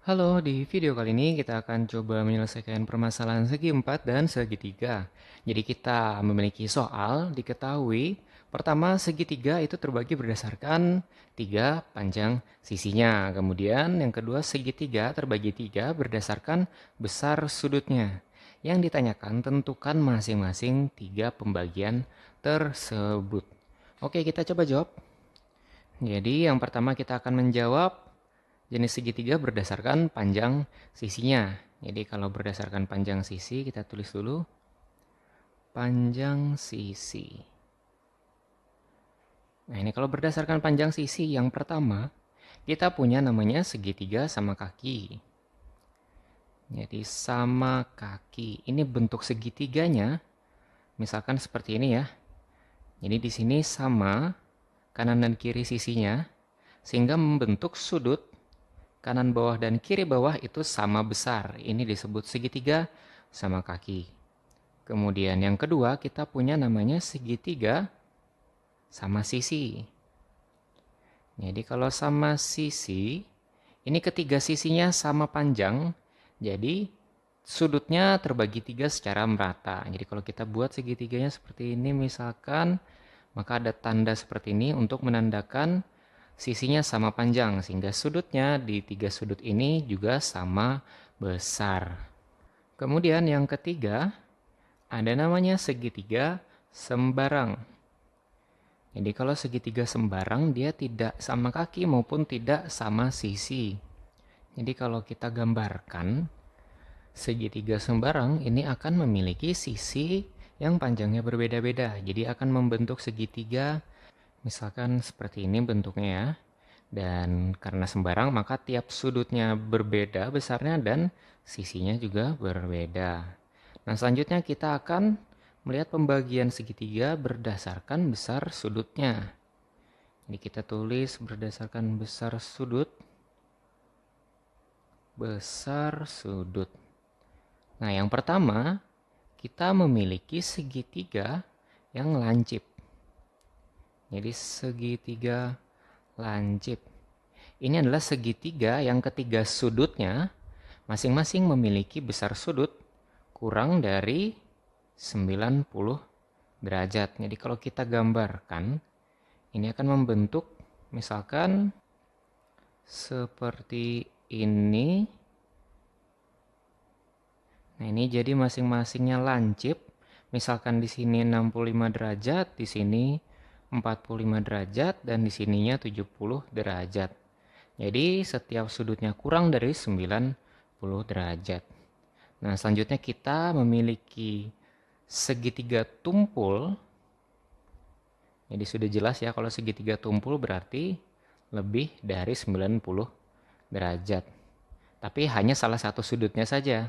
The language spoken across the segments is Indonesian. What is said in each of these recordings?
Halo, di video kali ini kita akan coba menyelesaikan permasalahan segi 4 dan segitiga. Jadi kita memiliki soal diketahui pertama segitiga itu terbagi berdasarkan 3 panjang sisinya. Kemudian yang kedua segitiga terbagi 3 berdasarkan besar sudutnya. Yang ditanyakan tentukan masing-masing 3 pembagian tersebut. Oke, kita coba jawab. Jadi yang pertama kita akan menjawab jenis segitiga berdasarkan panjang sisinya. Jadi kalau berdasarkan panjang sisi, kita tulis dulu panjang sisi. Nah ini kalau berdasarkan panjang sisi yang pertama, kita punya namanya segitiga sama kaki. Jadi sama kaki. Ini bentuk segitiganya, misalkan seperti ini ya. Jadi di sini sama kanan dan kiri sisinya, sehingga membentuk sudut kanan bawah dan kiri bawah itu sama besar. Ini disebut segitiga sama kaki. Kemudian yang kedua kita punya namanya segitiga sama sisi. Jadi kalau sama sisi, ini ketiga sisinya sama panjang. Jadi sudutnya terbagi 3 secara merata. Jadi kalau kita buat segitiganya seperti ini misalkan, maka ada tanda seperti ini untuk menandakan sisinya sama panjang, sehingga sudutnya di 3 sudut ini juga sama besar. Kemudian yang ketiga, ada namanya segitiga sembarang. Jadi kalau segitiga sembarang, dia tidak sama kaki maupun tidak sama sisi. Jadi kalau kita gambarkan, segitiga sembarang ini akan memiliki sisi yang panjangnya berbeda-beda. Jadi akan membentuk segitiga misalkan seperti ini bentuknya ya. Dan karena sembarang maka tiap sudutnya berbeda besarnya dan sisinya juga berbeda. Nah selanjutnya kita akan melihat pembagian segitiga berdasarkan besar sudutnya. Jadi kita tulis berdasarkan besar sudut. Besar sudut. Nah yang pertama kita memiliki segitiga yang lancip. Jadi segitiga lancip. Ini adalah segitiga yang ketiga sudutnya masing-masing memiliki besar sudut kurang dari 90 derajat. Jadi kalau kita gambarkan, ini akan membentuk misalkan seperti ini. Nah ini jadi masing-masingnya lancip. Misalkan di sini 65 derajat, di sini 45 derajat, dan di sininya 70 derajat. Jadi setiap sudutnya kurang dari 90 derajat. Nah selanjutnya kita memiliki segitiga tumpul. Jadi sudah jelas ya kalau segitiga tumpul berarti lebih dari 90 derajat. Tapi hanya salah satu sudutnya saja.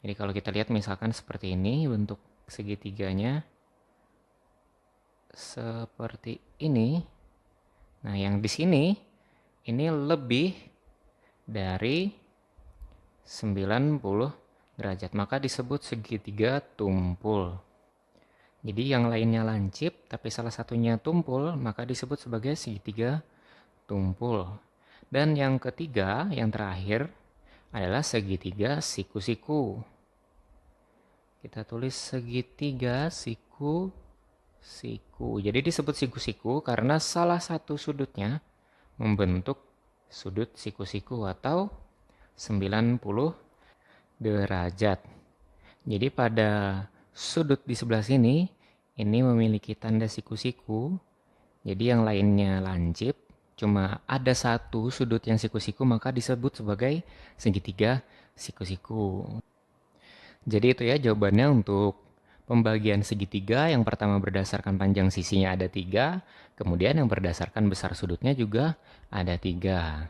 Jadi kalau kita lihat misalkan seperti ini bentuk segitiganya. Seperti ini. Nah, yang di sini ini lebih dari 90 derajat, maka disebut segitiga tumpul. Jadi yang lainnya lancip, tapi salah satunya tumpul, maka disebut sebagai segitiga tumpul. Dan yang ketiga, yang terakhir, adalah segitiga siku-siku. Kita tulis segitiga siku. Jadi disebut siku-siku karena salah satu sudutnya membentuk sudut siku-siku atau 90 derajat. Jadi pada sudut di sebelah sini ini memiliki tanda siku-siku. Jadi yang lainnya lancip, cuma ada satu sudut yang siku-siku maka disebut sebagai segitiga siku-siku. Jadi itu ya jawabannya untuk pembagian segitiga. Yang pertama berdasarkan panjang sisinya ada 3, kemudian yang berdasarkan besar sudutnya juga ada 3.